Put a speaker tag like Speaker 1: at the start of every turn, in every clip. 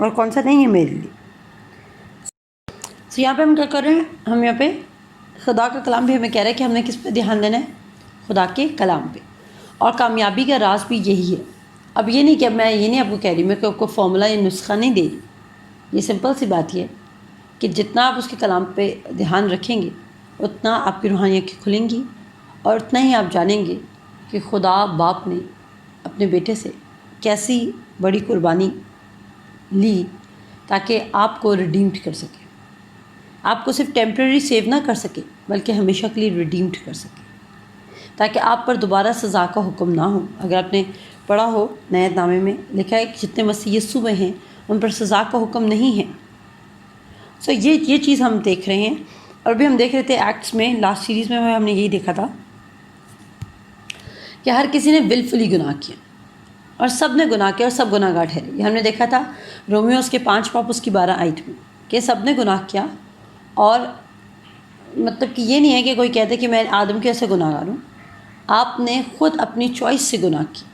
Speaker 1: اور کون سا نہیں ہے میرے لیے. یہاں پہ ہم کیا کر رہے ہیں, ہم یہاں پہ خدا کا کلام بھی ہمیں کہہ رہا ہے کہ ہم نے کس پہ دھیان دینا ہے, خدا کے کلام پہ. اور کامیابی کا راز بھی یہی ہے. اب یہ نہیں کہ میں یہ نہیں آپ کو کہہ رہی, میں آپ کو فارمولا یا نسخہ نہیں دے رہی. یہ سمپل سی بات یہ ہے کہ جتنا آپ اس کے کلام پہ دھیان رکھیں گے اتنا آپ کی روحانیت کی کھلیں گی, اور اتنا ہی آپ جانیں گے کہ خدا باپ نے اپنے بیٹے سے کیسی بڑی قربانی لی تاکہ آپ کو ریڈیمڈ کر سکے. آپ کو صرف ٹیمپریری سیو نہ کر سکے بلکہ ہمیشہ کے لیے ریڈیمڈ کر سکے, تاکہ آپ پر دوبارہ سزا کا حکم نہ ہو. اگر آپ نے پڑھا ہو نئے نامے میں لکھا ہے کہ جتنے مسیح یسوع میں ہیں ان پر سزا کا حکم نہیں ہے. یہ چیز ہم دیکھ رہے ہیں. اور بھی ہم دیکھ رہے تھے ایکٹس میں, لاسٹ سیریز میں ہم نے یہی دیکھا تھا کہ ہر کسی نے ولفلی گناہ کیا اور سب نے گناہ کیا اور سب گناہ گار ٹھہرے. یہ ہم نے دیکھا تھا رومیوز کے 5 باب اس کی 12 آیت میں کہ سب نے گناہ کیا. اور مطلب کہ یہ نہیں ہے کہ کوئی کہتے کہ میں آدم کے ایسے گناہ گار ہوں. آپ نے خود اپنی چوائس سے گناہ کی,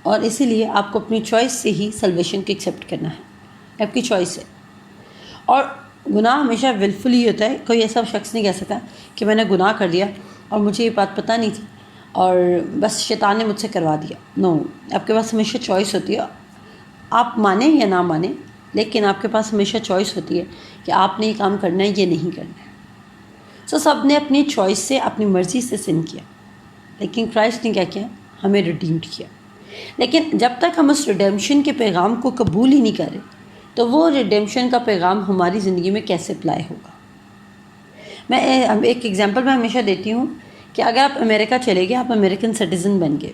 Speaker 1: اور اسی لیے آپ کو اپنی چوائس سے ہی سلویشن کو ایکسیپٹ کرنا ہے, آپ کی چوائس ہے. اور گناہ ہمیشہ ولفلی ہوتا ہے. کوئی ایسا شخص نہیں کہہ سکتا کہ میں نے گناہ کر دیا اور مجھے یہ بات پتہ نہیں تھی اور بس شیطان نے مجھ سے کروا دیا. نو, آپ کے پاس ہمیشہ چوائس ہوتی ہے. آپ مانیں یا نہ مانیں, لیکن آپ کے پاس ہمیشہ چوائس ہوتی ہے کہ آپ نے یہ کام کرنا ہے یہ نہیں کرنا ہے. سب نے اپنی چوائس سے اپنی مرضی سے سن کیا, لیکن کرائسٹ نے کیا کیا, ہمیں ریڈیمڈ کیا. لیکن جب تک ہم اس ریڈیمشن کے پیغام کو قبول ہی نہیں کریں تو وہ ریڈیمشن کا پیغام ہماری زندگی میں کیسے اپلائی ہوگا. میں ایک ایگزامپل میں ہمیشہ دیتی ہوں کہ اگر آپ امریکہ چلے گئے, آپ امریکن سٹیزن بن گئے,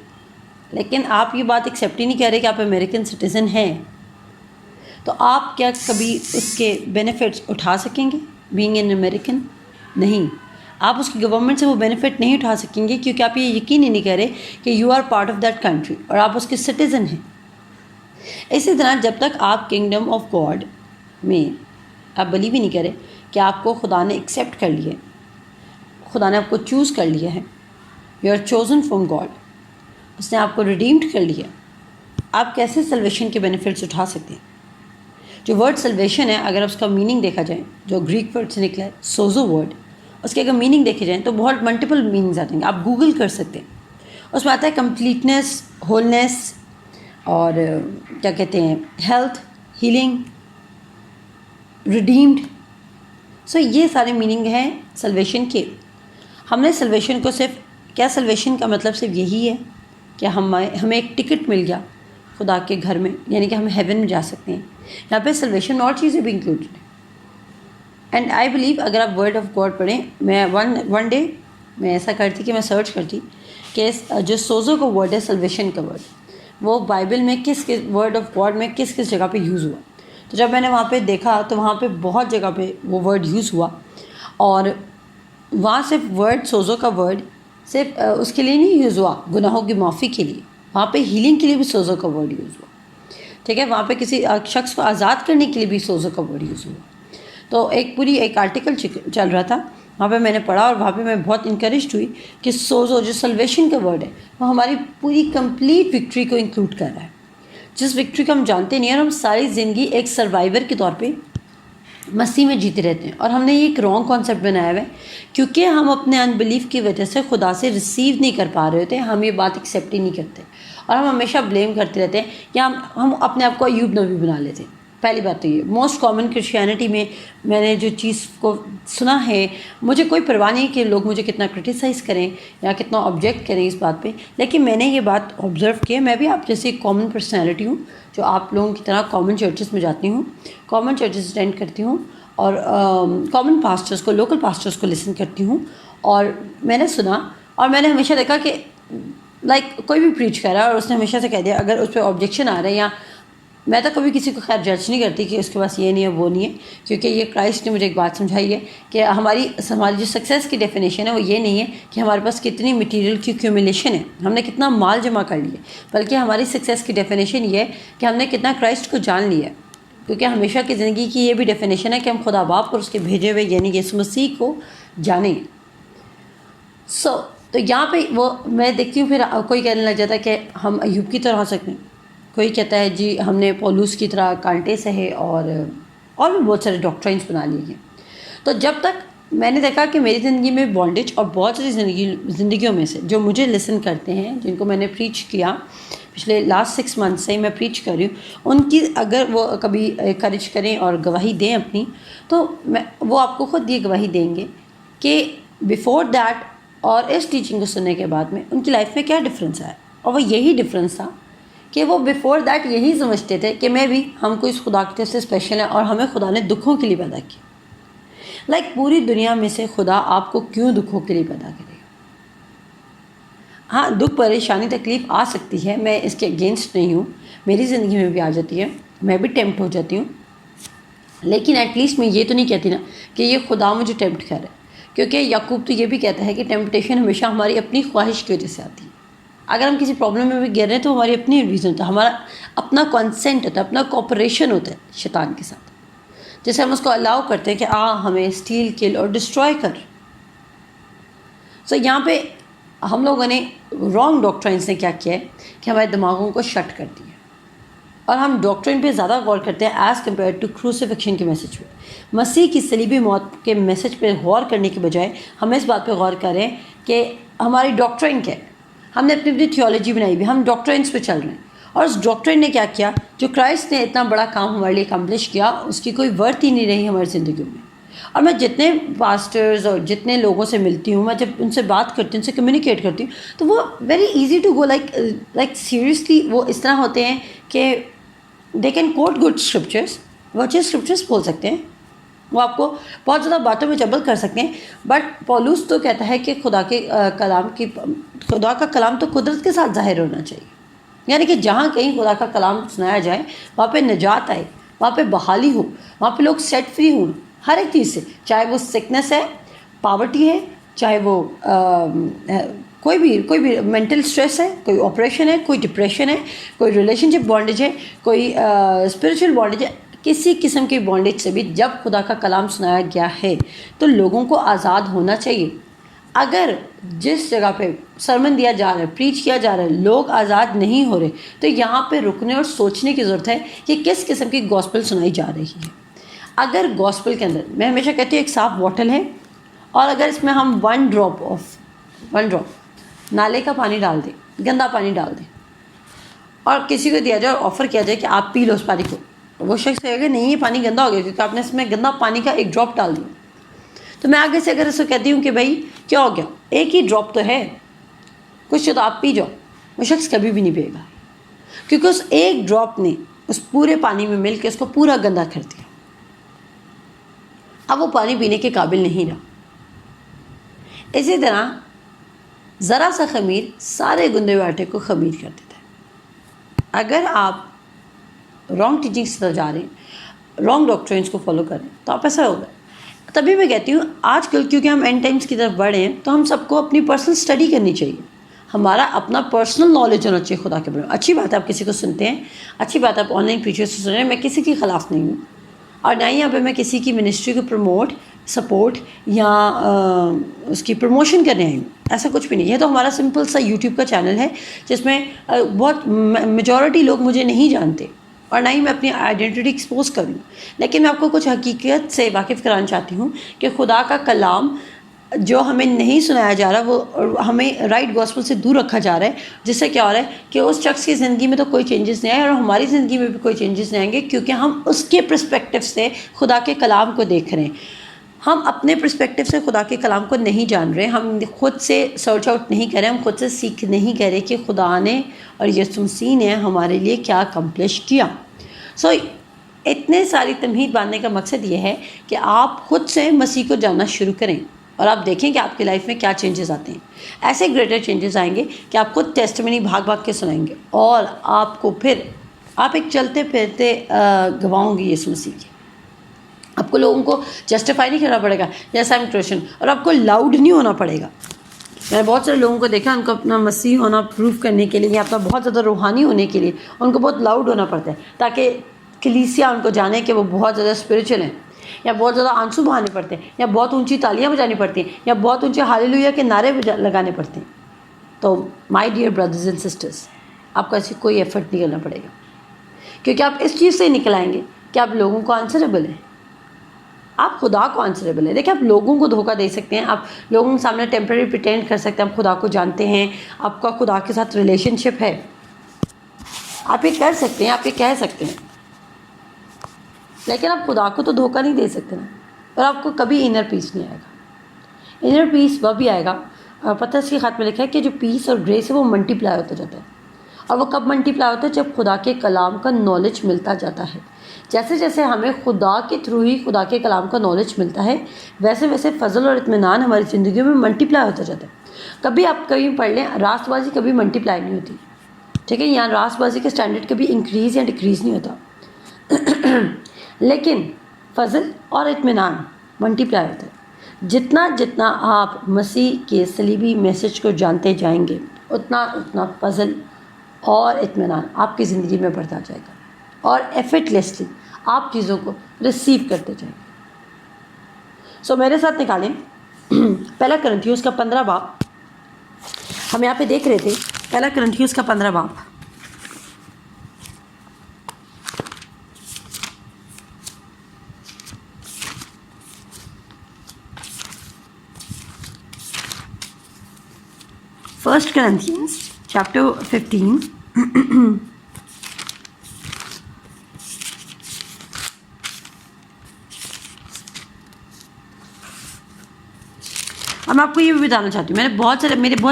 Speaker 1: لیکن آپ یہ بات ایکسیپٹ ہی نہیں کر رہے کہ آپ امریکن سٹیزن ہیں, تو آپ کیا کبھی اس کے بینیفٹس اٹھا سکیں گے بینگ این امریکن؟ نہیں. آپ اس کی گورنمنٹ سے وہ بینیفٹ نہیں اٹھا سکیں گے کیونکہ آپ یہ یقین ہی نہیں کر رہے کہ you are part of that country اور آپ اس کے سٹیزن ہیں. اسی طرح جب تک آپ کنگڈم آف گاڈ میں آپ بلیو ہی نہیں کرے کہ آپ کو خدا نے ایکسیپٹ کر لیا ہے, خدا نے آپ کو چوز کر لیا ہے, you are chosen from God, اس نے آپ کو ریڈیمڈ کر لیا, آپ کیسے سلویشن کے بینیفٹس اٹھا سکتے ہیں؟ جو ورڈ سلویشن ہے, اگر اس کا میننگ دیکھا جائے, جو گریک ورڈ سے نکلا ہے سوزو ورڈ, اس کے اگر میننگ دیکھے جائیں تو بہت ملٹیپل میننگز آتے ہیں. آپ گوگل کر سکتے ہیں, اس میں آتا ہے کمپلیٹنیس, ہولنیس, اور کیا کہتے ہیں ہیلتھ, ہیلنگ, ریڈیمڈ. یہ سارے میننگ ہیں سلویشن کے. ہم نے سلویشن کو صرف, کیا سلویشن کا مطلب صرف یہی ہے کہ ہمیں ایک ٹکٹ مل گیا خدا کے گھر میں, یعنی کہ ہم ہیون میں جا سکتے ہیں. یہاں پہ سلویشن میں اور چیزیں بھی انکلوڈیڈ ہیں. اینڈ آئی بلیو اگر آپ ورڈ آف گاڈ پڑھیں, میں ون ڈے میں ایسا کرتی کہ میں سرچ کرتی کہ جو سوزو کا ورڈ ہے, سلویشن کا ورڈ, وہ بائبل میں کس ورڈ آف گاڈ میں کس جگہ پہ یوز ہوا. تو جب میں نے وہاں پہ دیکھا تو وہاں پہ بہت جگہ پہ وہ ورڈ یوز ہوا, اور وہاں صرف ورڈ سوزو کا ورڈ صرف اس کے لیے نہیں یوز ہوا گناہوں کی معافی کے لیے, وہاں پہ ہیلنگ کے لیے بھی سوزو کا ورڈ یوز ہوا. ٹھیک ہے, وہاں پہ کسی شخص کو آزاد کرنے کے لیے بھی سوزو کا ورڈ یوز ہوا. تو ایک آرٹیکل چل رہا تھا, وہاں پہ میں نے پڑھا اور وہاں پہ میں بہت انکریجڈ ہوئی کہ سوزو جو سلویشن کا ورڈ ہے وہ ہماری پوری کمپلیٹ وکٹری کو انکلوڈ کر رہا ہے, جس وکٹری کو ہم جانتے نہیں ہیں, اور ہم ساری زندگی ایک سروائیور کے طور پہ مسیح میں جیتے رہتے ہیں. اور ہم نے یہ ایک رانگ کانسیپٹ بنایا ہوا ہے کیونکہ ہم اپنے ان بلیف کی وجہ سے خدا سے ریسیو نہیں کر پا رہے ہوتے, ہم یہ بات ایکسیپٹ ہی نہیں کرتے, اور ہم ہمیشہ بلیم کرتے رہتے ہیں, یا ہم اپنے آپ کو ایوب نبی بنا لیتے ہیں. پہلی بات تو یہ موسٹ کامن کرسچینٹی میں نے جو چیز کو سنا ہے, مجھے کوئی پرواہ نہیں کہ لوگ مجھے کتنا کرٹیسائز کریں یا کتنا آبجیکٹ کریں اس بات پہ, لیکن میں نے یہ بات آبزرو کی ہے. میں بھی آپ جیسے ایک کامن پرسنالٹی ہوں جو آپ لوگوں کی طرح کامن چرچز میں جاتی ہوں, کامن چرچز اٹینڈ کرتی ہوں, اور کامن پاسٹرز کو, لوکل پاسٹرز کو لسن کرتی ہوں. اور میں نے سنا اور میں نے ہمیشہ دیکھا کہ کوئی بھی پریچ کر رہا ہے اور اس نے ہمیشہ سے کہہ دیا, اگر اس پہ آبجیکشن آ رہا ہے, یا میں تو کبھی کسی کو خیر جج نہیں کرتی کہ اس کے پاس یہ نہیں ہے وہ نہیں ہے, کیونکہ یہ کرائسٹ نے مجھے ایک بات سمجھائی ہے کہ ہماری جو سکسیس کی ڈیفینیشن ہے وہ یہ نہیں ہے کہ ہمارے پاس کتنی مٹیریل کی ایکیومولیشن ہے, ہم نے کتنا مال جمع کر لیا, بلکہ ہماری سکسیس کی ڈیفینیشن یہ ہے کہ ہم نے کتنا کرائسٹ کو جان لیا ہے. کیونکہ ہمیشہ کی زندگی کی یہ بھی ڈیفینیشن ہے کہ ہم خدا باپ اور اس کے بھیجے ہوئے یعنی یسوع مسیح کو جانیں. تو یہاں پہ وہ میں دیکھتی ہوں, پھر کوئی کہنے لگ جاتا ہے کہ ہم ایوب کی طرح ہو سکتے ہیں, کوئی کہتا ہے جی ہم نے پولوس کی طرح کانٹے سہے اور بھی بہت سارے ڈاکٹرائنس بنا لیے ہیں. تو جب تک میں نے دیکھا کہ میری زندگی میں بانڈیج اور بہت ساری زندگیوں میں سے جو مجھے لسن کرتے ہیں، جن کو میں نے پریچ کیا پچھلے لاسٹ 6 منتھ سے میں پریچ کر رہی ہوں، ان کی اگر وہ کبھی انکریج کریں اور گواہی دیں اپنی، تو وہ آپ کو خود یہ گواہی دیں گے کہ بیفور دیٹ اور اس ٹیچنگ کو سننے کے بعد میں ان کی لائف میں کیا ڈفرینس آیا. اور وہ یہی ڈفرینس تھا کہ وہ بیفور دیٹ یہی سمجھتے تھے کہ میں بھی، ہم کو اس خدا کی طرف سے اسپیشل ہیں اور ہمیں خدا نے دکھوں کے لیے پیدا کیا. پوری دنیا میں سے خدا آپ کو کیوں دکھوں کے لیے پیدا کرے گا؟ ہاں، دکھ پریشانی تکلیف آ سکتی ہے، میں اس کے اگینسٹ نہیں ہوں، میری زندگی میں بھی آ جاتی ہے، میں بھی ٹیمپٹ ہو جاتی ہوں، لیکن ایٹ لیسٹ میں یہ تو نہیں کہتی نا کہ یہ خدا مجھے ٹیمپٹ کر رہا ہے، کیونکہ یعقوب تو یہ بھی کہتا ہے کہ ٹیمپٹیشن ہمیشہ ہماری اپنی خواہش کی وجہ سے آتی ہے. اگر ہم کسی پرابلم میں بھی گر رہے ہیں تو ہماری اپنی ریزن ہوتا ہے، ہمارا اپنا کنسنٹ ہوتا ہے، اپنا کوپریشن ہوتا ہے شیطان کے ساتھ، جیسے ہم اس کو الاؤ کرتے ہیں کہ ہمیں اسٹیل کل اور ڈسٹروائے کر. یہاں پہ ہم لوگوں نے رانگ ڈاکٹرائنس نے کیا کیا ہے کہ ہمارے دماغوں کو شٹ کر دیا، اور ہم ڈاکٹرائن پہ زیادہ غور کرتے ہیں ایز کمپیئر ٹو کروسیفکشن کے میسج پہ. مسیح کی صلیبی موت کے میسج پہ غور کرنے کے بجائے ہم اس بات پہ غور کریں کہ ہماری ڈاکٹرائن کیا ہے. ہم نے اپنی تھیولوجی بنائی ہوئی، ہم ڈاکٹرائنس پہ چل رہے ہیں، اور اس ڈاکٹرائن نے کیا کیا، جو کرائسٹ نے اتنا بڑا کام ہمارے لیے اکمپلش کیا، اس کی کوئی ورتھ ہی نہیں رہی ہماری زندگیوں میں. اور میں جتنے پاسٹرز اور جتنے لوگوں سے ملتی ہوں، میں جب ان سے بات کرتی ہوں، ان سے کمیونیکیٹ کرتی ہوں، تو وہ very easy to go like seriously وہ اس طرح ہوتے ہیں کہ they can quote good scriptures, وہ اچھے اسکرپچرس بول سکتے ہیں، وہ آپ کو بہت زیادہ باتوں میں جبل کر سکتے ہیں. بٹ پولوس تو کہتا ہے کہ خدا کا کلام تو قدرت کے ساتھ ظاہر ہونا چاہیے، یعنی کہ جہاں کہیں خدا کا کلام سنایا جائے وہاں پہ نجات آئے، وہاں پہ بحالی ہو، وہاں پہ لوگ سیٹ فری ہوں ہر ایک چیز سے، چاہے وہ سکنس ہے، پاورٹی ہے، چاہے وہ کوئی بھی مینٹل اسٹریس ہے، کوئی آپریشن ہے، کوئی ڈپریشن ہے، کوئی ریلیشن شپ بانڈیج ہے، کوئی اسپریچول بانڈیج ہے. کسی قسم کی بانڈیج سے بھی جب خدا کا کلام سنایا گیا ہے تو لوگوں کو آزاد ہونا چاہیے. اگر جس جگہ پہ سرمن دیا جا رہا ہے، پریچ کیا جا رہا ہے، لوگ آزاد نہیں ہو رہے، تو یہاں پہ رکنے اور سوچنے کی ضرورت ہے کہ کس قسم کی گاسپل سنائی جا رہی ہے. اگر گاسپل کے اندر، میں ہمیشہ کہتی ہوں ایک صاف بوٹل ہے، اور اگر اس میں ہم ون ڈراپ نالے کا پانی ڈال دیں، گندا پانی ڈال دیں، اور کسی کو دیا جائے اور آفر کیا جائے کہ آپ پی لو اس پانی کو، وہ شخص کہے گا نہیں یہ پانی گندا ہو گیا کیونکہ آپ نے اس میں گندا پانی کا ایک ڈراپ ڈال دیا. تو میں آگے سے اگر اس کو کہتی ہوں کہ بھائی کیا ہو گیا، ایک ہی ڈراپ تو ہے، کچھ تو آپ پی جاؤ، وہ شخص کبھی بھی نہیں پیے گا، کیونکہ اس ایک ڈراپ نے اس پورے پانی میں مل کے اس کو پورا گندا کر دیا. اب وہ پانی پینے کے قابل نہیں رہا. اسی طرح ذرا سا خمیر سارے گندے ہوئے آٹے کو خمیر کر دیتا ہے. اگر آپ رانگ ٹیچنگ سے طرف جا رہے ہیں، رانگ ڈاکٹرینس کو فالو کر رہے ہیں، تو آپ ایسا ہوگا. تبھی میں کہتی ہوں آج کل کیونکہ ہم اینڈ ٹائمس کی طرف بڑھے ہیں، تو ہم سب کو اپنی پرسنل اسٹڈی کرنی چاہیے، ہمارا اپنا پرسنل نالج ہونا چاہیے خدا کے بارے میں. اچھی بات ہے آپ کسی کو سنتے ہیں، اچھی بات ہے آپ آن لائن پریچرز سے سن رہے ہیں، میں کسی کے خلاف نہیں ہوں، اور نہ ہی یہاں پہ میں کسی کی منسٹری کو پروموٹ، سپورٹ یا اس کی پروموشن کرنے آئی ہوں، ایسا کچھ بھی نہیں. یہ تو ہمارا سمپل سا یوٹیوب کا چینل ہے جس میں بہت میجورٹی لوگ مجھے نہیں جانتے، اور نہ ہی میں اپنی آئیڈینٹی ایکسپوز کروں، لیکن میں آپ کو کچھ حقیقت سے واقف کرانا چاہتی ہوں کہ خدا کا کلام جو ہمیں نہیں سنایا جا رہا، وہ ہمیں رائٹ گاسپل سے دور رکھا جا رہا ہے، جس سے کیا ہو رہا ہے کہ اس شخص کی زندگی میں تو کوئی چینجز نہیں آئے، اور ہماری زندگی میں بھی کوئی چینجز نہیں آئیں گے، کیونکہ ہم اس کے پرسپیکٹیو سے خدا کے کلام کو دیکھ رہے ہیں. ہم اپنے پرسپیکٹیو سے خدا کے کلام کو نہیں جان رہے، ہم خود سے سرچ آؤٹ نہیں کر رہے، ہم خود سے سیکھ نہیں کر رہے کہ خدا نے اور یسوع مسیح نے ہمارے لیے کیا اکمپلش کیا. اتنے ساری تمہید باندھنے کا مقصد یہ ہے کہ آپ خود سے مسیح کو جاننا شروع کریں، اور آپ دیکھیں کہ آپ کی لائف میں کیا چینجز آتے ہیں. ایسے گریٹر چینجز آئیں گے کہ آپ خود ٹیسٹمنی بھاگ بھاگ کے سنائیں گے، اور آپ کو پھر آپ ایک چلتے پھرتے گواہ ہوں گے یسوع مسیح کی. آپ کو لوگوں کو جسٹیفائی نہیں کرنا پڑے گا یس آئی ایم کرسچن، اور آپ کو لاؤڈ نہیں ہونا پڑے گا. میں نے بہت سارے لوگوں کو دیکھا، ان کو اپنا مسیح ہونا پروف کرنے کے لیے یا اپنا بہت زیادہ روحانی ہونے کے لیے ان کو بہت لاؤڈ ہونا پڑتا ہے، تاکہ کلیسیا ان کو جانے کہ وہ بہت زیادہ اسپریچول ہیں، یا بہت زیادہ آنسو بہانے پڑتے ہیں، یا بہت اونچی تالیاں بجانی پڑتی ہیں، یا بہت اونچے ہاللیلویا کے نعرے لگانے پڑتے ہیں. تو my dear brothers and sisters, آپ کو ایسی کوئی ایفرٹ نہیں کرنا پڑے گا. کیونکہ آپ اس چیز سے نکل آئیں گے کہ آپ لوگوں کو آنسریبل ہیں، آپ خدا کو آنسریبل ہے. دیکھیں آپ لوگوں کو دھوکہ دے سکتے ہیں، آپ لوگوں کے سامنے ٹیمپرری پریٹینڈ کر سکتے ہیں آپ خدا کو جانتے ہیں، آپ کا خدا کے ساتھ ریلیشن شپ ہے، آپ یہ کر سکتے ہیں، آپ یہ کہہ سکتے ہیں، لیکن آپ خدا کو تو دھوکہ نہیں دے سکتے نا. اور آپ کو کبھی انر پیس نہیں آئے گا. انر پیس وہ بھی آئے گا، پترس کے خط میں لکھا ہے کہ جو پیس اور گریس ہے وہ ملٹیپلائی ہوتا جاتا ہے. اور وہ کب ملٹیپلائی ہوتا ہے؟ جب خدا کے کلام کا نالج ملتا جاتا ہے. جیسے جیسے ہمیں خدا کے تھرو ہی خدا کے کلام کا نالج ملتا ہے، ویسے ویسے فضل اور اطمینان ہماری زندگیوں میں ملٹیپلائی ہوتا جاتا ہے. کبھی آپ کہیں پڑھ لیں، راست بازی کبھی ملٹیپلائی نہیں ہوتی، ٹھیک ہے؟ یہاں راست بازی کا اسٹینڈرڈ کبھی انکریز یا ڈکریز نہیں ہوتا، لیکن فضل اور اطمینان ملٹیپلائی ہوتا ہے. جتنا جتنا آپ مسیح کے صلیبی میسج کو جانتے جائیں گے، اتنا اتنا فضل اور اطمینان آپ کی زندگی میں بڑھتا جائے گا، اور ایفرٹلیسلی آپ چیزوں کو ریسیو کرتے جائیں گے. سو میرے ساتھ نکالیں پہلا کرنتھیوس کا 15 باب. ہم یہاں پہ دیکھ رہے تھے پہلا کرنتھیوس کا 15 باب. First Corinthians chapter 15. اب میں آپ کو یہ بھی بتانا چاہتی ہوں، میرے بہت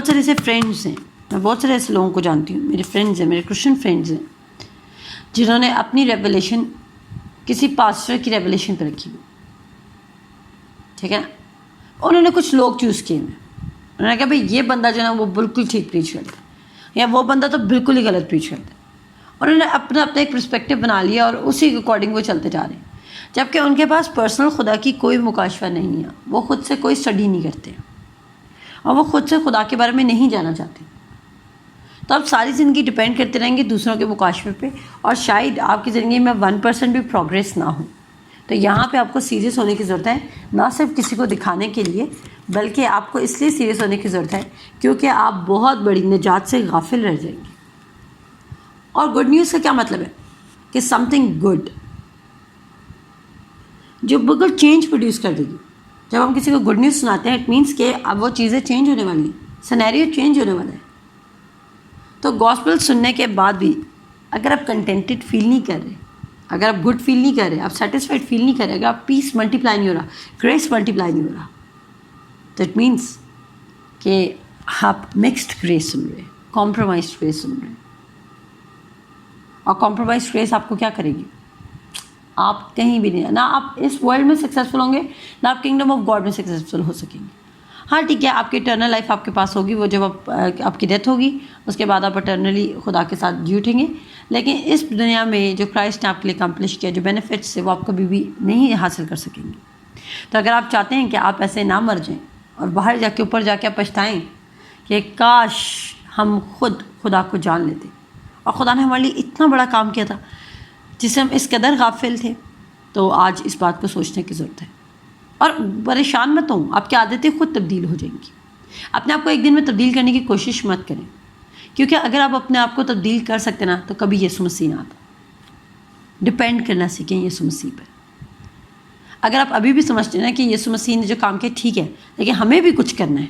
Speaker 1: سارے ایسے فرینڈس ہیں، میں بہت سارے ایسے لوگوں کو جانتی ہوں، میرے فرینڈز ہیں، میرے کرسچن فرینڈز ہیں، جنہوں نے اپنی ریولیشن کسی پاسٹر کی ریولیشن پہ رکھی ہوئی، ٹھیک ہے؟ انہوں نے کچھ لوگ چوز کیے ہیں، انہوں نے کہا بھائی یہ بندہ جو ہے نا وہ بالکل ٹھیک پریچ کرتا ہے، یا وہ بندہ تو بالکل ہی غلط پریچ کرتا ہے. انہوں نے اپنا ایک پرسپیکٹیو بنا لیا اور اسی کے اکارڈنگ وہ چلتے جا رہے ہیں، جبکہ ان کے پاس پرسنل خدا کی کوئی مکاشفہ نہیں ہے، وہ خود سے کوئی اسٹڈی نہیں کرتے اور وہ خود سے خدا کے بارے میں نہیں جانا چاہتے. تو آپ ساری زندگی ڈپینڈ کرتے رہیں گے دوسروں کے مکاشفے پہ، اور شاید آپ کی زندگی میں 1% بھی پروگریس نہ ہو. تو یہاں پہ آپ کو سیریس ہونے کی ضرورت ہے، نہ صرف کسی کو دکھانے کے لیے، بلکہ آپ کو اس لیے سیریس ہونے کی ضرورت ہے کیونکہ آپ بہت بڑی نجات سے غافل رہ جائیں گے. اور گڈ نیوز کا کیا مطلب ہے؟ کہ سم تھنگ گڈ جو بالکل چینج پروڈیوس کر دے گی. جب ہم کسی کو گڈ نیوز سناتے ہیں اٹ مینس کہ اب وہ چیزیں چینج ہونے والی ہیں، سینیریو چینج ہونے والا ہے. تو گاسپل سننے کے بعد بھی اگر آپ کنٹینٹڈ فیل نہیں کر رہے، اگر آپ گڈ فیل نہیں کر رہے، آپ سیٹسفائڈ فیل نہیں کر رہے، اگر آپ پیس ملٹیپلائی نہیں ہو رہا، گریس ملٹیپلائی نہیں ہو رہا، تو اٹ مینس کہ آپ مکسڈ گریس سن رہے، کمپرومائزڈ گریس سن رہے. اور کمپرومائزڈ گریس آپ کو کیا کرے گی؟ آپ کہیں بھی نہیں، نہ آپ اس ورلڈ میں سکسیزفل ہوں گے، نہ آپ کنگڈم آف گاڈ میں سکسیزفل ہو سکیں گے. ہاں ٹھیک ہے، آپ کی اٹرنل لائف آپ کے پاس ہوگی، وہ جب آپ کی ڈیتھ ہوگی اس کے بعد آپ اٹرنلی خدا کے ساتھ جی اٹھیں گے. لیکن اس دنیا میں جو کرائسٹ نے آپ کے لیے اکمپلش کیا، جو بینیفٹس ہے، وہ آپ کبھی بھی نہیں حاصل کر سکیں گے. تو اگر آپ چاہتے ہیں کہ آپ ایسے نہ مر جائیں اور باہر جا کے اوپر جا کے آپ پچھتائیں کہ کاش ہم خود خدا کو جان لیتے، اور خدا نے ہمارے لیے اتنا بڑا کام کیا تھا جس سے ہم اس قدر غافل تھے، تو آج اس بات کو سوچنے کی ضرورت ہے. اور پریشان مت ہوں، آپ کی عادتیں خود تبدیل ہو جائیں گی. اپنے آپ کو ایک دن میں تبدیل کرنے کی کوشش مت کریں، کیونکہ اگر آپ اپنے آپ کو تبدیل کر سکتے نا تو کبھی یسوع مسیح نہ آتا. ڈپینڈ کرنا سیکھیں یسوع مسیح پر. اگر آپ ابھی بھی سمجھتے ہیں نا کہ یسوع مسیح نے جو کام کیا ٹھیک ہے، لیکن ہمیں بھی کچھ کرنا ہے،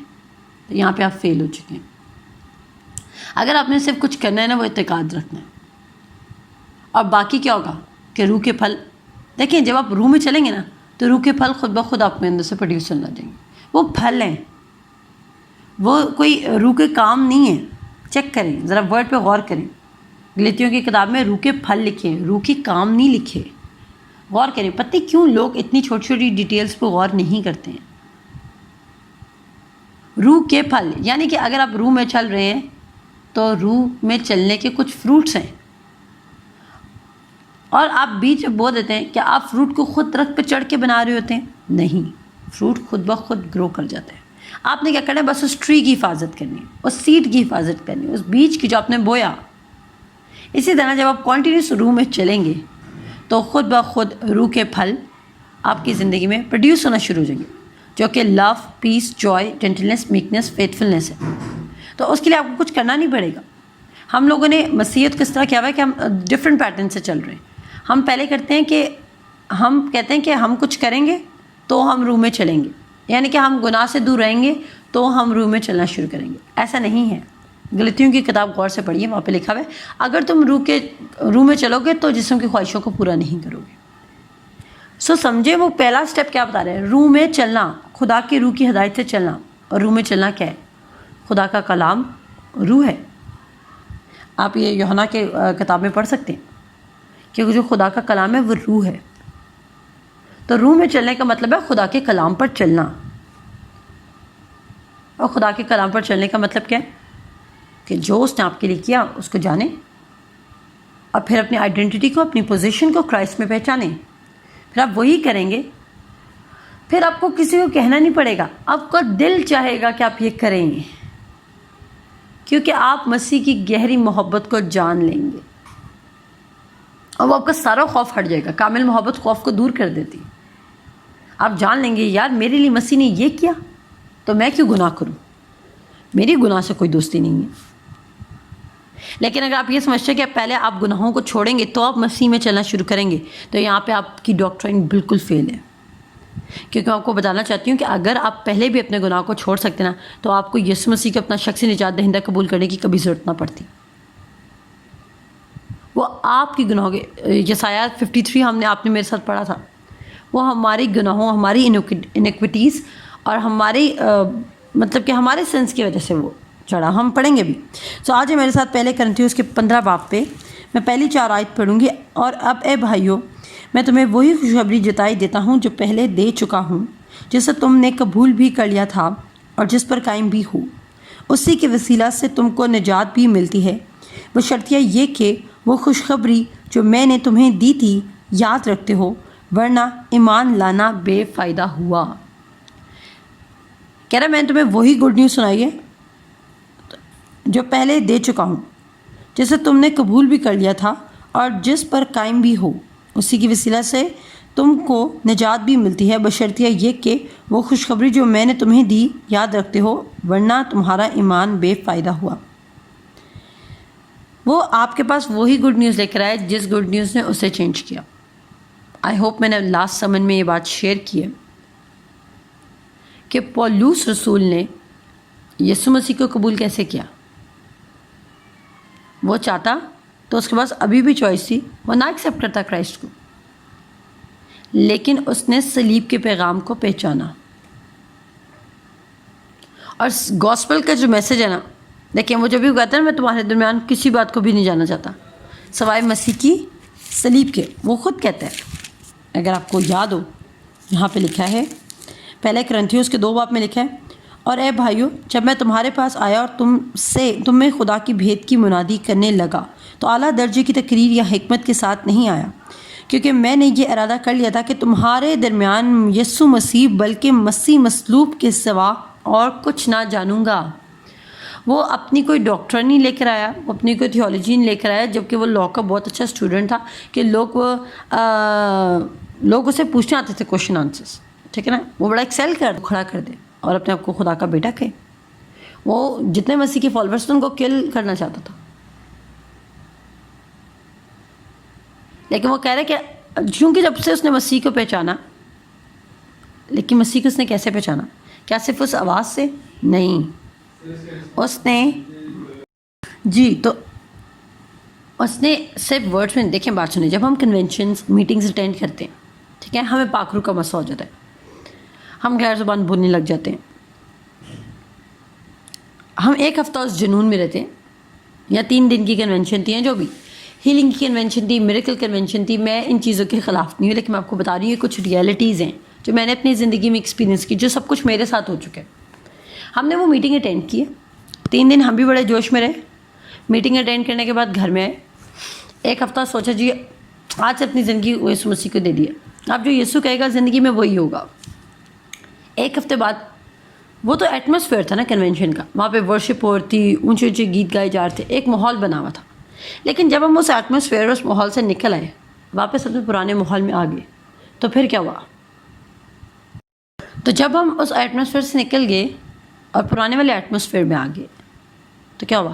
Speaker 1: تو یہاں پہ آپ فیل ہو چکے ہیں. اگر آپ نے صرف کچھ کرنا ہے نا، وہ اعتقاد رکھنا ہے، اور باقی کیا ہوگا کہ روح کے پھل. دیکھیں جب آپ روح میں چلیں گے نا تو روح کے پھل خود بخود آپ کے اندر سے پروڈیوس ہونے لگ جائیں گے. وہ پھل ہیں، وہ کوئی روح کے کام نہیں ہیں. چیک کریں ذرا، ورڈ پہ غور کریں. غلطیوں کی کتاب میں روح کے پھل لکھے ہیں، روح کے کام نہیں لکھے. غور کریں، پتہ کیوں لوگ اتنی چھوٹی چھوٹی ڈیٹیلز پہ غور نہیں کرتے ہیں. روح کے پھل یعنی کہ اگر آپ روح میں چل رہے ہیں تو روح میں چلنے کے کچھ فروٹس ہیں، اور آپ بیج بو دیتے ہیں. کہ آپ فروٹ کو خود درخت پہ چڑھ کے بنا رہے ہوتے ہیں؟ نہیں، فروٹ خود بخود گرو کر جاتا ہے. آپ نے کیا کرنا ہے؟ بس اس ٹری کی حفاظت کرنی ہے، اس سیڈ کی حفاظت کرنی ہے، اس بیج کی جو آپ نے بویا. اسی طرح جب آپ کنٹینیوس روح میں چلیں گے تو خود بخود روح کے پھل آپ کی زندگی میں پروڈیوس ہونا شروع ہو جائیں گے، جو کہ لو، پیس، جوائے، جینٹلنس، میکنس، فیتھفلنس ہے. تو اس کے لیے آپ کو کچھ کرنا نہیں پڑے گا. ہم لوگوں نے مسیحیت کو اس طرح کیا ہوا ہے کہ ہم ڈفرینٹ پیٹرن سے چل رہے ہیں. ہم پہلے کرتے ہیں کہ ہم کہتے ہیں کہ ہم کچھ کریں گے تو ہم روح میں چلیں گے، یعنی کہ ہم گناہ سے دور رہیں گے تو ہم روح میں چلنا شروع کریں گے. ایسا نہیں ہے. غلطیوں کی کتاب غور سے پڑھیے، وہاں پہ لکھا ہوا ہے اگر تم روح میں چلو گے تو جسم کی خواہشوں کو پورا نہیں کرو گے. سمجھے وہ پہلا سٹیپ کیا بتا رہے ہیں؟ روح میں چلنا، خدا کی روح کی ہدایت سے چلنا. اور روح میں چلنا کیا ہے؟ خدا کا کلام روح ہے. آپ یہ یوحنا کے کتاب میں پڑھ سکتے ہیں کہ جو خدا کا کلام ہے وہ روح ہے. تو روح میں چلنے کا مطلب ہے خدا کے کلام پر چلنا. اور خدا کے کلام پر چلنے کا مطلب کیا ہے؟ کہ جو اس نے آپ کے لیے کیا اس کو جانیں، اور پھر اپنی آئیڈینٹی کو، اپنی پوزیشن کو کرائسٹ میں پہچانیں. پھر آپ وہی کریں گے. پھر آپ کو کسی کو کہنا نہیں پڑے گا، آپ کا دل چاہے گا کہ آپ یہ کریں گے، کیونکہ آپ مسیح کی گہری محبت کو جان لیں گے اور وہ آپ کا سارا خوف ہٹ جائے گا. کامل محبت خوف کو دور کر دیتی. آپ جان لیں گے یار میرے لیے مسیح نے یہ کیا تو میں کیوں گناہ کروں، میری گناہ سے کوئی دوستی نہیں ہے. لیکن اگر آپ یہ سمجھتے ہیں کہ پہلے آپ گناہوں کو چھوڑیں گے تو آپ مسیح میں چلنا شروع کریں گے، تو یہاں پہ آپ کی ڈاکٹرائن بالکل فیل ہے. کیونکہ میں آپ کو بتانا چاہتی ہوں کہ اگر آپ پہلے بھی اپنے گناہ کو چھوڑ سکتے نا تو آپ کو یسوع مسیح کو اپنا شخصی نجات دہندہ قبول کرنے کی کبھی ضرورت نہ پڑتی. وہ آپ کی گناہوں کے یسایہ 53 آپ نے میرے ساتھ پڑھا تھا، وہ ہماری گناہوں، ہماری انیکویٹیز اور ہماری مطلب کہ ہمارے سنس کی وجہ سے وہ چڑھا. ہم پڑھیں گے بھی. آج ہے میرے ساتھ پہلے کرنتھیوس کے 15 باب پہ میں پہلی 4 آیت پڑھوں گی. اور اب اے بھائیو، میں تمہیں وہی خوشخبری جتائی دیتا ہوں جو پہلے دے چکا ہوں، جسے تم نے قبول بھی کر لیا تھا اور جس پر قائم بھی ہو. اسی کے وسیلہ سے تم کو نجات بھی ملتی ہے، بشرطیہ یہ کہ وہ خوشخبری جو میں نے تمہیں دی تھی یاد رکھتے ہو، ورنہ ایمان لانا بے فائدہ ہوا. کہہ رہا میں نے تمہیں وہی گڈ نیوز سنائی ہے جو پہلے دے چکا ہوں، جسے تم نے قبول بھی کر لیا تھا اور جس پر قائم بھی ہو. اسی کی وسیلہ سے تم کو نجات بھی ملتی ہے، بشرطیہ یہ کہ وہ خوشخبری جو میں نے تمہیں دی یاد رکھتے ہو، ورنہ تمہارا ایمان بے فائدہ ہوا. وہ آپ کے پاس وہی گڈ نیوز لے کر آئے جس گڈ نیوز نے اسے چینج کیا. آئی ہوپ میں نے لاسٹ سمن میں یہ بات شیئر کی ہے کہ پولوس رسول نے یسوع مسیح کو قبول کیسے کیا. وہ چاہتا تو اس کے پاس ابھی بھی چوائس تھی، وہ نہ ایکسیپٹ کرتا کرائسٹ کو، لیکن اس نے صلیب کے پیغام کو پہچانا. اور گاسپل کا جو میسج ہے نا، دیکھیں وہ جو بھی کہتا ہے نا میں تمہارے درمیان کسی بات کو بھی نہیں جانا چاہتا سوائے مسیح کی صلیب کے. وہ خود کہتا ہے، اگر آپ کو یاد ہو یہاں پہ لکھا ہے پہلے کرنتھیوس کے 2 باب میں لکھا ہے، اور اے بھائیو جب میں تمہارے پاس آیا اور تم میں خدا کی بھید کی منادی کرنے لگا تو اعلیٰ درجے کی تقریر یا حکمت کے ساتھ نہیں آیا، کیونکہ میں نے یہ ارادہ کر لیا تھا کہ تمہارے درمیان یسوع مسیح بلکہ مسیح مصلوب کے سوا اور کچھ نہ جانوں گا. وہ اپنی کوئی ڈاکٹر نہیں لے کر آیا، وہ اپنی کوئی تھیولوجی نہیں لے کر آیا، جبکہ وہ لاء کا بہت اچھا اسٹوڈنٹ تھا کہ لوگ اسے پوچھنے آتے تھے کوشچن آنسرس، ٹھیک ہے نا. وہ بڑا ایکسیل کھڑا کر دے اور اپنے آپ کو خدا کا بیٹا کہے. وہ جتنے مسیح کے فالوورس تھے ان کو کل کرنا چاہتا تھا، لیکن وہ کہہ رہے کہ چونکہ جب سے اس نے مسیح کو پہچانا، لیکن مسیح کو اس نے کیسے پہچانا؟ کیا صرف اس آواز سے؟ نہیں، اس نے تو اس نے صرف ورڈس میں. دیکھیں بات سنیں، جب ہم کنونشنز میٹنگز اٹینڈ کرتے ہیں، ٹھیک ہے، ہمیں پاک روح کا مسئلہ ہو جاتا ہے، ہم غیر زبان بولنے لگ جاتے ہیں. ہم 1 ہفتہ اس جنون میں رہتے ہیں، یا 3 دن کی کنونشن تھی، جو بھی ہیلنگ کی کنونشن تھی، میریکل کنونشن تھی. میں ان چیزوں کے خلاف نہیں ہوں، لیکن میں آپ کو بتا رہی ہوں یہ کچھ ریئلٹیز ہیں جو میں نے اپنی زندگی میں ایکسپیرینس کی، جو سب کچھ میرے ساتھ ہو چکا ہے. ہم نے وہ میٹنگ اٹینڈ کی ہے، 3 دن ہم بھی بڑے جوش میں رہے. میٹنگ اٹینڈ کرنے کے بعد گھر میں آئے، 1 ہفتہ سوچا جی آج سے اپنی زندگی یسوع مسیح کو دے دیا. اب جو یسوع کہے گا زندگی میں وہی ہوگا. 1 ہفتے بعد وہ تو ایٹماسفیئر تھا نا کنونشن کا، وہاں پہ ورشپ ہو رہی تھی، اونچے اونچے گیت گائے جا رہے تھے، ایک ماحول بنا ہوا تھا. لیکن جب ہم اس ایٹماسفیئر اس ماحول سے نکل آئے، واپس اپنے پرانے ماحول میں آ گئے، تو پھر کیا ہوا؟ تو جب ہم اس ایٹماسفیئر سے نکل گئے اور پرانے والے ایٹماسفیئر میں آ گئے تو کیا ہوا؟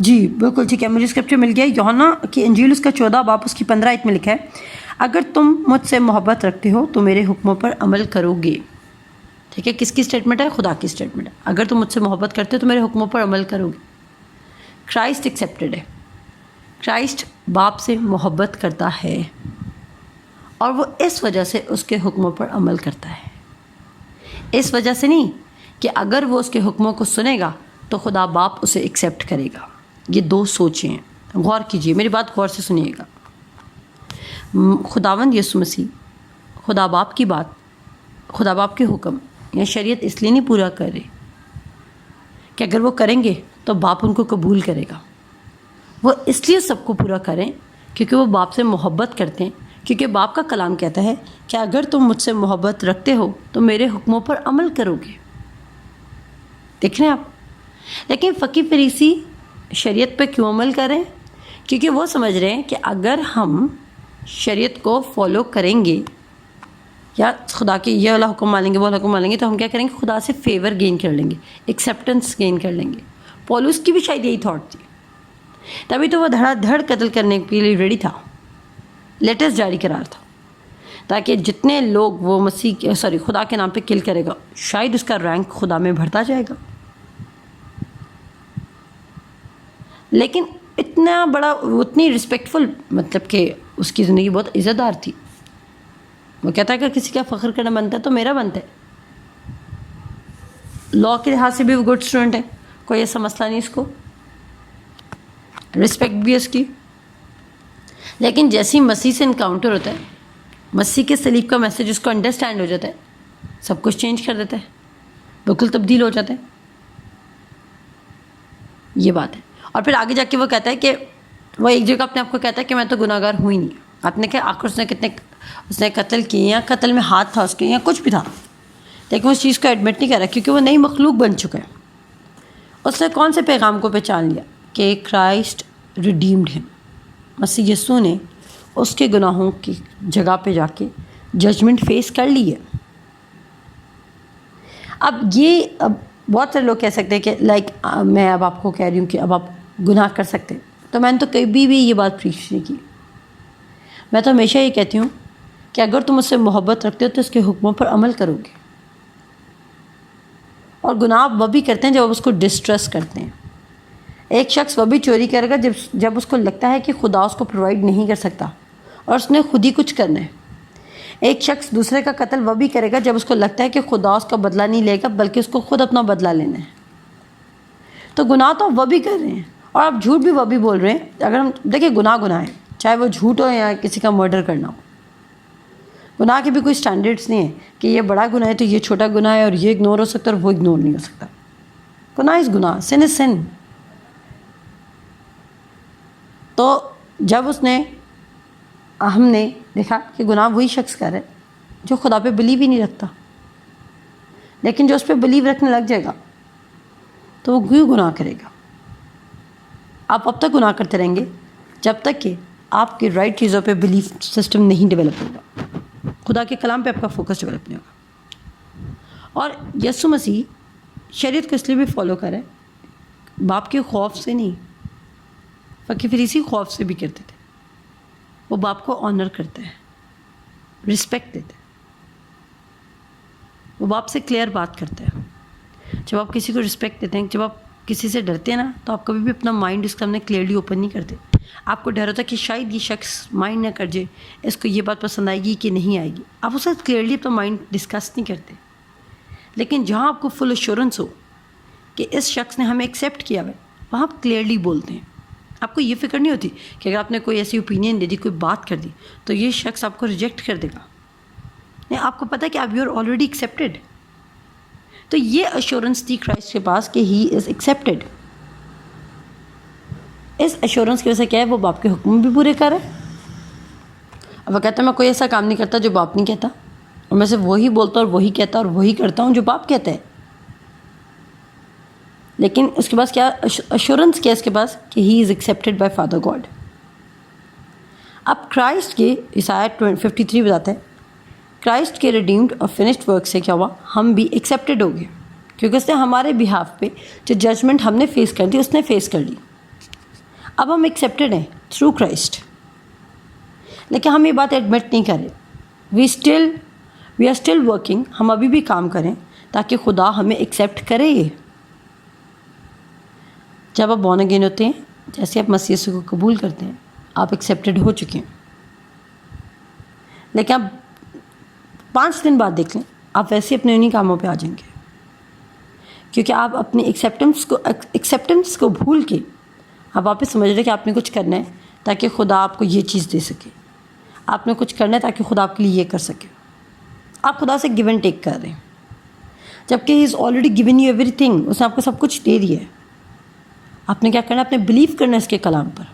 Speaker 1: جی بالکل ٹھیک ہے، مجھے اسکرپچر مل گیا. یوحنا کی انجیل اس کا 14 باب اس کی 15 آیت میں لکھا ہے، اگر تم مجھ سے محبت رکھتے ہو تو میرے حکموں پر عمل کرو گے. ٹھیک ہے، کس کی اسٹیٹمنٹ ہے؟ خدا کی اسٹیٹمنٹ ہے. اگر تم مجھ سے محبت کرتے ہو تو میرے حکموں پر عمل کرو گے. کرائسٹ ایکسیپٹڈ ہے. کرائسٹ باپ سے محبت کرتا ہے اور وہ اس وجہ سے اس کے حکموں پر عمل کرتا ہے. اس وجہ سے نہیں کہ اگر وہ اس کے حکموں کو سنے گا تو خدا باپ اسے ایکسیپٹ کرے گا. یہ دو سوچیں ہیں، غور کیجئے، میری بات غور سے سنیے گا. خداوند یسوع مسیح خدا باپ کی بات، خدا باپ کے حکم یا شریعت اس لیے نہیں پورا کر رہے کہ اگر وہ کریں گے تو باپ ان کو قبول کرے گا. وہ اس لیے سب کو پورا کریں کیونکہ وہ باپ سے محبت کرتے ہیں، کیونکہ باپ کا کلام کہتا ہے کہ اگر تم مجھ سے محبت رکھتے ہو تو میرے حکموں پر عمل کرو گے. دیکھ رہے ہیں آپ؟ لیکن فقی فریسی شریعت پہ کیوں عمل کر رہے ہیں؟ کیونکہ وہ سمجھ رہے ہیں کہ اگر ہم شریعت کو فالو کریں گے یا خدا کے یہ والا حکم مانیں گے وہ والا حکم مانیں گے تو ہم کیا کریں گے؟ خدا سے فیور گین کر لیں گے، ایکسیپٹنس گین کر لیں گے. پولس کی بھی شاید یہی تھاٹ تھی، تبھی تو وہ دھڑا دھڑ قتل کرنے کے لیے ریڈی تھا، لیٹسٹ جاری قرار تھا، تاکہ جتنے لوگ وہ خدا کے نام پہ کل کرے گا شاید اس کا رینک خدا میں بڑھتا جائے گا. لیکن اتنا بڑا، اتنی رسپیکٹفل، مطلب کہ اس کی زندگی بہت عزت دار تھی. وہ کہتا ہے کہ کسی کا فخر کرنا بنتا ہے تو میرا بنتا ہے. لاء کے لحاظ سے بھی وہ گڈ اسٹوڈنٹ ہے، کوئی ایسا مسئلہ نہیں اس کو، رسپیکٹ بھی اس کی. لیکن جیسی مسیح سے انکاؤنٹر ہوتا ہے، مسیح کے صلیب کا میسج اس کو انڈرسٹینڈ ہو جاتا ہے، سب کچھ چینج کر دیتا ہے، بالکل تبدیل ہو جاتا ہے. یہ بات ہے. اور پھر آگے جا کے وہ کہتا ہے کہ وہ ایک جگہ اپنے آپ کو کہتا ہے کہ میں تو گناہ گار ہوں ہی نہیں. آپ نے کہا آخر اس نے قتل کیے یا قتل میں ہاتھ تھا اس کے یا کچھ بھی تھا، لیکن اس چیز کو ایڈمٹ نہیں کر رہا کیونکہ وہ نئی مخلوق بن چکا ہے. اس نے کون سے پیغام کو پہچان لیا کہ کرائسٹ ریڈیمڈ ہے. مسیح یسوع نے اس کے گناہوں کی جگہ پہ جا کے ججمنٹ فیس کر لی ہے. اب بہت سارے لوگ کہہ سکتے ہیں کہ میں اب آپ کو کہہ رہی ہوں کہ اب آپ گناہ کر سکتے ہیں، تو میں نے تو کبھی بھی یہ بات پریچ نہیں کی. میں تو ہمیشہ یہ کہتی ہوں کہ اگر تم اس سے محبت رکھتے ہو تو اس کے حکموں پر عمل کرو گے. اور گناہ وہ بھی کرتے ہیں جب آپ اس کو ڈسٹرس کرتے ہیں. ایک شخص وہ بھی چوری کرے گا جب اس کو لگتا ہے کہ خدا اس کو پرووائڈ نہیں کر سکتا اور اس نے خود ہی کچھ کرنا ہے. ایک شخص دوسرے کا قتل وہ بھی کرے گا جب اس کو لگتا ہے کہ خدا اس کا بدلہ نہیں لے گا بلکہ اس کو خود اپنا بدلہ لینا ہے. تو گناہ تو وہ بھی کر رہے ہیں اور آپ جھوٹ بھی وہ بھی بول رہے ہیں. اگر ہم دیکھیں گناہ ہے، چاہے وہ جھوٹ ہو یا کسی کا مرڈر کرنا ہو. گناہ کے بھی کوئی سٹینڈرڈز نہیں ہے کہ یہ بڑا گناہ ہے تو یہ چھوٹا گناہ ہے اور یہ اگنور ہو سکتا ہے اور وہ اگنور نہیں ہو سکتا. گناہ از گناہ، سن از سن. تو جب ہم نے دیکھا کہ گناہ وہی شخص کر رہا ہے جو خدا پہ بلیو ہی نہیں رکھتا، لیکن جو اس پہ بلیو رکھنے لگ جائے گا تو وہ کیوں گناہ کرے گا. آپ اب تک گناہ کرتے رہیں گے جب تک کہ آپ کی رائٹ چیزوں پہ بلیف سسٹم نہیں ڈیولپ ہوگا، خدا کے کلام پہ آپ کا فوکس ڈیولپ نہیں ہوگا. اور یسوع مسیح شریعت کو اس لیے بھی فالو کرے باپ کے خوف سے نہیں. فقی فریسی خوف سے بھی کرتے تھے. وہ باپ کو آنر کرتے ہیں، رسپیکٹ دیتے ہیں، وہ باپ سے کلیئر بات کرتے ہیں. جب آپ کسی کو رسپیکٹ دیتے ہیں، جب آپ کسی سے ڈرتے ہیں نا تو آپ کبھی بھی اپنا مائنڈ اس کے سامنے کلیئرلی اوپن نہیں کرتے. آپ کو ڈر ہوتا ہے کہ شاید یہ شخص مائنڈ نہ کر جائے، اس کو یہ بات پسند آئے گی کہ نہیں آئے گی. آپ اس وقت کلیئرلی اپنا مائنڈ ڈسکس نہیں کرتے. لیکن جہاں آپ کو فل ایشورنس ہو کہ اس شخص نے ہمیں ایکسیپٹ کیا ہے وہاں آپ کلیئرلی بولتے ہیں. آپ کو یہ فکر نہیں ہوتی کہ اگر آپ نے کوئی ایسی اوپینین دے دی، کوئی بات کر دی تو یہ شخص آپ کو ریجیکٹ کر دے گا. نہیں، آپ کو پتہ ہے کہ آپ یو آر آلریڈی ایکسیپٹیڈ. تو یہ ایشورنس تھی کرائسٹ کے پاس کہ he is accepted. Us assurance کی وجہ سے کیا ہے، وہ باپ کے حکم بھی پورے کر رہے. اب وہ کہتا ہے میں کوئی ایسا کام نہیں کرتا جو باپ نہیں کہتا، اور میں صرف وہی بولتا اور وہی کہتا اور وہی کرتا ہوں جو باپ کہتا ہے. لیکن اس کے پاس کیا ایشورنس کیا اس کے پاس کہ he is accepted by father God. اب کرائسٹ کے عیسائیہ 53 بتاتا ہے کرائسٹ کے ریڈیمڈ اور فنشڈ ورک سے کیا ہوا، ہم بھی ایکسیپٹیڈ ہو گئے کیونکہ اس نے ہمارے بہاف پہ جو ججمنٹ ہم نے فیس کر دی اس نے فیس کر لی. اب ہم ایکسیپٹیڈ ہیں تھرو کرائسٹ، لیکن ہم یہ بات ایڈمٹ نہیں کریں. We are still working. ہم ابھی بھی کام کریں تاکہ خدا ہمیں ایکسیپٹ کرے. جب آپ بورن اگین ہوتے ہیں، جیسے آپ مسیح یسوع کو قبول کرتے ہیں، آپ ایکسیپٹیڈ ہو چکے ہیں. لیکن آپ 5 دن بعد دیکھ لیں، آپ ویسے اپنے انہیں کاموں پہ آ جائیں گے، کیونکہ آپ اپنی ایکسیپٹنس کو بھول کے آپ واپس سمجھ رہے کہ آپ نے کچھ کرنا ہے تاکہ خدا آپ کو یہ چیز دے سکے. آپ نے کچھ کرنا ہے تاکہ خدا آپ کے لیے یہ کر سکے. آپ خدا سے گیو اینڈ ٹیک کر رہے ہیں، جبکہ he is already given you ایوری تھنگ. اس نے آپ کو سب کچھ دے دیا ہے. آپ نے کیا کرنا ہے؟ اپنے بلیو کرنا ہے اس کے کلام پر.